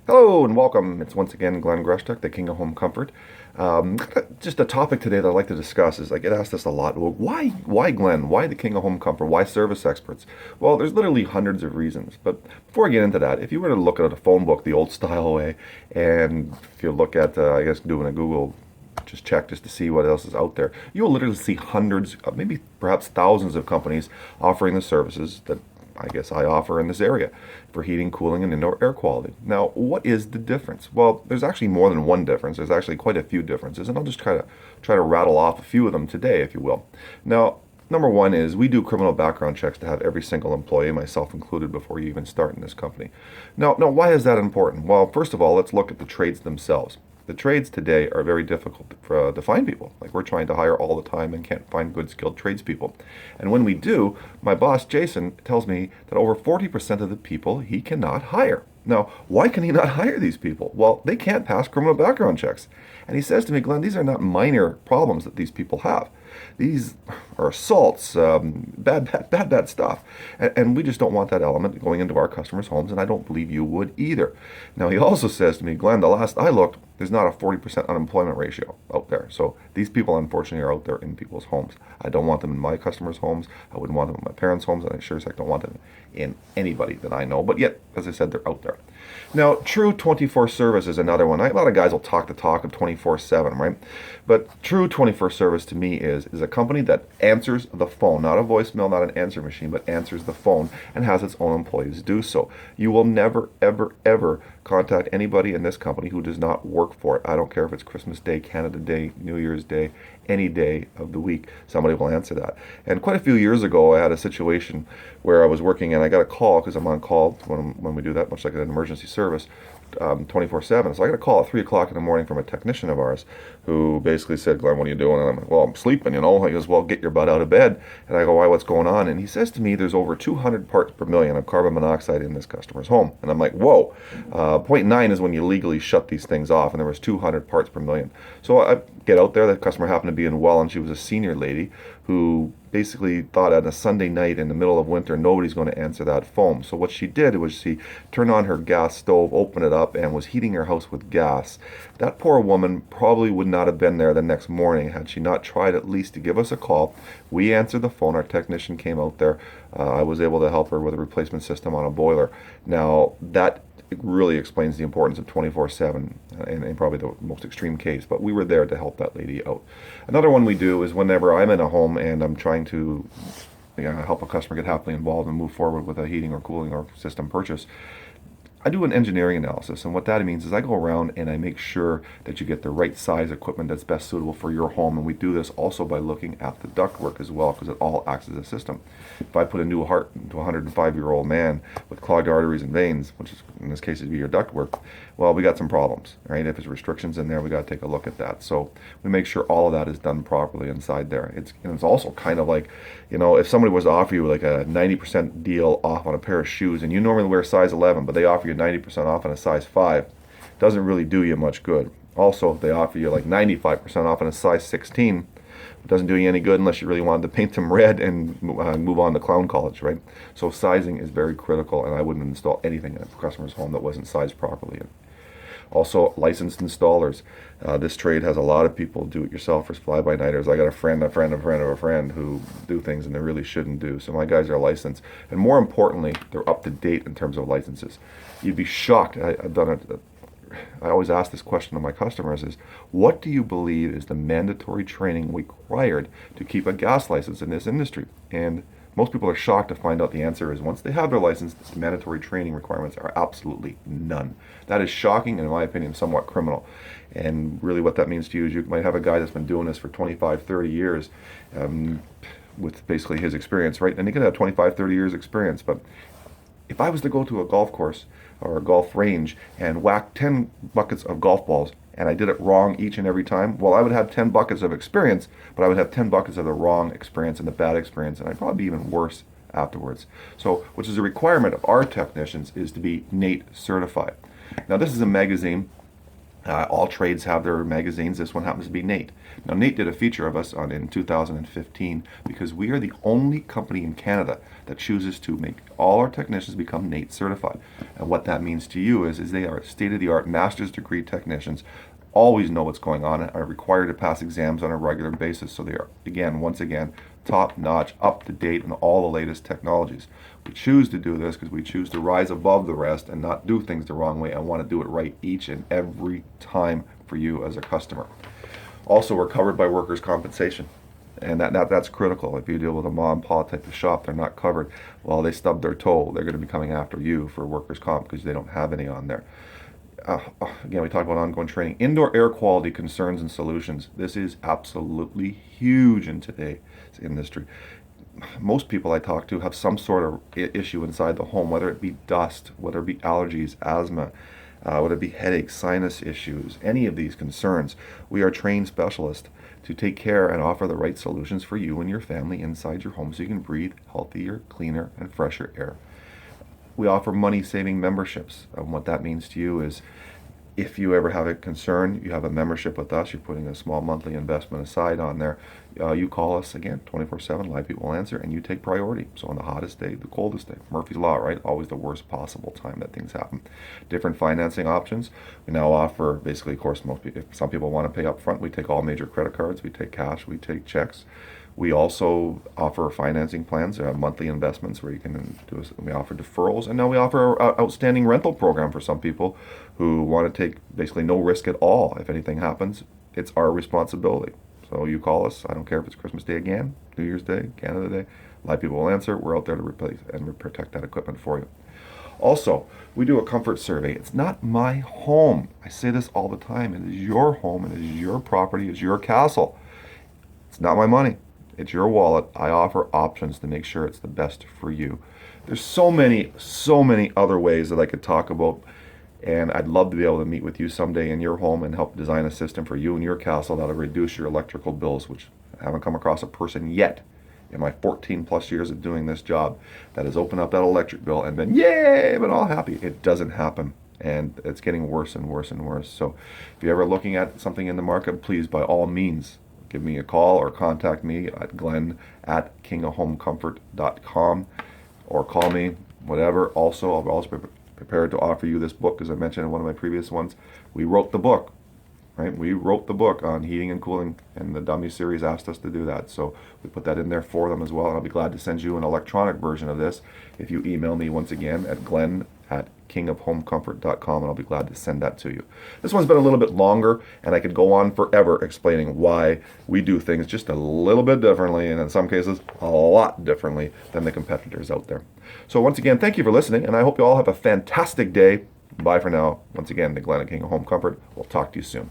Hello and welcome. It's once again Glenn Greshtuk, the King of Home Comfort. Just a topic today that I'd like to discuss is I get asked this a lot. Well, why Glenn? Why the King of Home Comfort? Why service experts? Well, there's literally hundreds of reasons. But before I get into that, if you were to look at a phone book the old style way, and if you look at, I guess, doing a Google just check just to see what else is out there, you will literally see hundreds, maybe perhaps thousands of companies offering the services that I guess I offer in this area for heating, cooling, and indoor air quality. Now, what is the difference? Well, there's actually more than one difference. There's actually quite a few differences, and I'll just try to rattle off a few of them today, if you will. Now, number one is we do criminal background checks to have every single employee, myself included, before you even start in this company. Now, why is that important? Well, first of all, let's look at the trades themselves. The trades today are very difficult to find people. Like, we're trying to hire all the time and can't find good skilled tradespeople. And when we do, my boss Jason tells me that over 40% of the people he cannot hire. Now, why can he not hire these people? Well, they can't pass criminal background checks. And he says to me, Glenn, these are not minor problems that these people have. These are assaults, bad stuff. And we just don't want that element going into our customers' homes, and I don't believe you would either. Now, he also says to me, Glenn, the last I looked, there's not a 40% unemployment ratio out there. So these people, unfortunately, are out there in people's homes. I don't want them in my customers' homes. I wouldn't want them in my parents' homes, and I sure as heck don't want them in anybody that I know. But yet, as I said, they're out there. Now, true 24 service is another one. A lot of guys will talk the talk of 24/7, right? But true 24 service to me is a company that answers the phone, not a voicemail, not an answer machine, but answers the phone and has its own employees do so. You will never, ever, ever contact anybody in this company who does not work for it. I don't care if it's Christmas Day, Canada Day, New Year's Day, any day of the week, somebody will answer that. And quite a few years ago, I had a situation where I was working and I got a call, because I'm on call when we do that, much like an emergency service, 24/7. So I got a call at 3 o'clock in the morning from a technician of ours who basically said, Glenn, what are you doing? And I'm like, well, I'm sleeping, you know. He goes, well, get your butt out of bed. And I go, why, what's going on? And he says to me, there's over 200 parts per million of carbon monoxide in this customer's home. And I'm like, whoa. Point 0.9 is when you legally shut these things off, and there was 200 parts per million. So I get out there. The customer happened to be in Welland. She was a senior lady who basically thought on a Sunday night in the middle of winter, nobody's going to answer that phone. So what she did was she turned on her gas stove, opened it up, and was heating her house with gas. That poor woman probably would not have been there the next morning had she not tried at least to give us a call. We answered the phone. Our technician came out there. I was able to help her with a replacement system on a boiler. Now, that really explains the importance of 24/7 in probably the most extreme case, but we were there to help that lady out. Another one we do is whenever I'm in a home and I'm trying to help a customer get happily involved and move forward with a heating or cooling or system purchase, I do an engineering analysis, and what that means is I go around and I make sure that you get the right size equipment that's best suitable for your home, and we do this also by looking at the ductwork as well, because it all acts as a system. If I put a new heart into a 105-year-old man with clogged arteries and veins, which is, in this case would be your ductwork, well, we got some problems, right? If there's restrictions in there, we got to take a look at that. So we make sure all of that is done properly inside there. It's also kind of like, if somebody was to offer you like a 90% deal off on a pair of shoes, and you normally wear size 11, but they offer you 90% off on a size 5, doesn't really do you much good. Also, if they offer you like 95% off on a size 16, it doesn't do you any good unless you really wanted to paint them red and move on to clown college, right? So sizing is very critical, and I wouldn't install anything in a customer's home that wasn't sized properly. Also, licensed installers. This trade has a lot of people, do-it-yourselfers, fly-by-nighters. I got a friend of a friend who do things and they really shouldn't do. So my guys are licensed, and more importantly, they're up to date in terms of licenses. You'd be shocked. I've done it. I always ask this question to my customers: is what do you believe is the mandatory training required to keep a gas license in this industry? And most people are shocked to find out the answer is once they have their license, the mandatory training requirements are absolutely none. That is shocking and, in my opinion, somewhat criminal. And really what that means to you is you might have a guy that's been doing this for 25, 30 years with basically his experience, right? And he could have 25, 30 years experience, but if I was to go to a golf course or a golf range and whack 10 buckets of golf balls and I did it wrong each and every time, well, I would have 10 buckets of experience, but I would have 10 buckets of the wrong experience and the bad experience, and I'd probably be even worse afterwards. So, which is a requirement of our technicians, is to be NATE certified. Now, this is a magazine All trades have their magazines. This one happens to be Nate. Now, Nate did a feature of us in 2015 because we are the only company in Canada that chooses to make all our technicians become Nate certified. And what that means to you is they are state-of-the-art master's degree technicians, always know what's going on, and are required to pass exams on a regular basis. So they are, once again, top-notch, up-to-date on all the latest technologies. We choose to do this because we choose to rise above the rest and not do things the wrong way and want to do it right each and every time for you as a customer. Also, we're covered by workers' compensation. And that's critical. If you deal with a mom and pop type of shop, they're not covered. Well, they stubbed their toe. They're going to be coming after you for workers' comp because they don't have any on there. Again, we talk about ongoing training. Indoor air quality concerns and solutions. This is absolutely huge in today's industry. Most people I talk to have some sort of issue inside the home, whether it be dust, whether it be allergies, asthma, whether it be headaches, sinus issues, any of these concerns. We are trained specialists to take care and offer the right solutions for you and your family inside your home so you can breathe healthier, cleaner, and fresher air. We offer money-saving memberships. And what that means to you is if you ever have a concern, you have a membership with us, you're putting a small monthly investment aside on there, you call us, again, 24/7, live people will answer, and you take priority. So on the hottest day, the coldest day. Murphy's Law, right? Always the worst possible time that things happen. Different financing options. We now offer, basically, of course, some people want to pay up front. We take all major credit cards, we take cash, we take checks. We also offer financing plans, monthly investments where you can do. We offer deferrals, and now we offer our outstanding rental program for some people who want to take basically no risk at all. If anything happens, it's our responsibility. So you call us. I don't care if it's Christmas Day again, New Year's Day, Canada Day. Live people will answer. We're out there to replace and protect that equipment for you. Also, we do a comfort survey. It's not my home. I say this all the time. It is your home. It is your property. It's your castle. It's not my money. It's your wallet. I offer options to make sure it's the best for you. There's so many other ways that I could talk about, and I'd love to be able to meet with you someday in your home and help design a system for you and your castle that'll reduce your electrical bills, which I haven't come across a person yet in my 14 plus years of doing this job that has opened up that electric bill and been, yay, been all happy. It doesn't happen. And it's getting worse and worse and worse. So if you're ever looking at something in the market, please, by all means, give me a call or contact me at glenn@kingofhomecomfort.com or call me, whatever. Also, I'll also be prepared to offer you this book, as I mentioned in one of my previous ones. We wrote the book, right? We wrote the book on heating and cooling, and the Dummy series asked us to do that. So we put that in there for them as well, and I'll be glad to send you an electronic version of this if you email me once again at glenn@kingofhomecomfort.com, and I'll be glad to send that to you. This one's been a little bit longer, and I could go on forever explaining why we do things just a little bit differently, and in some cases, a lot differently than the competitors out there. So once again, thank you for listening, and I hope you all have a fantastic day. Bye for now. Once again, the Glenn at King of Home Comfort. We'll talk to you soon.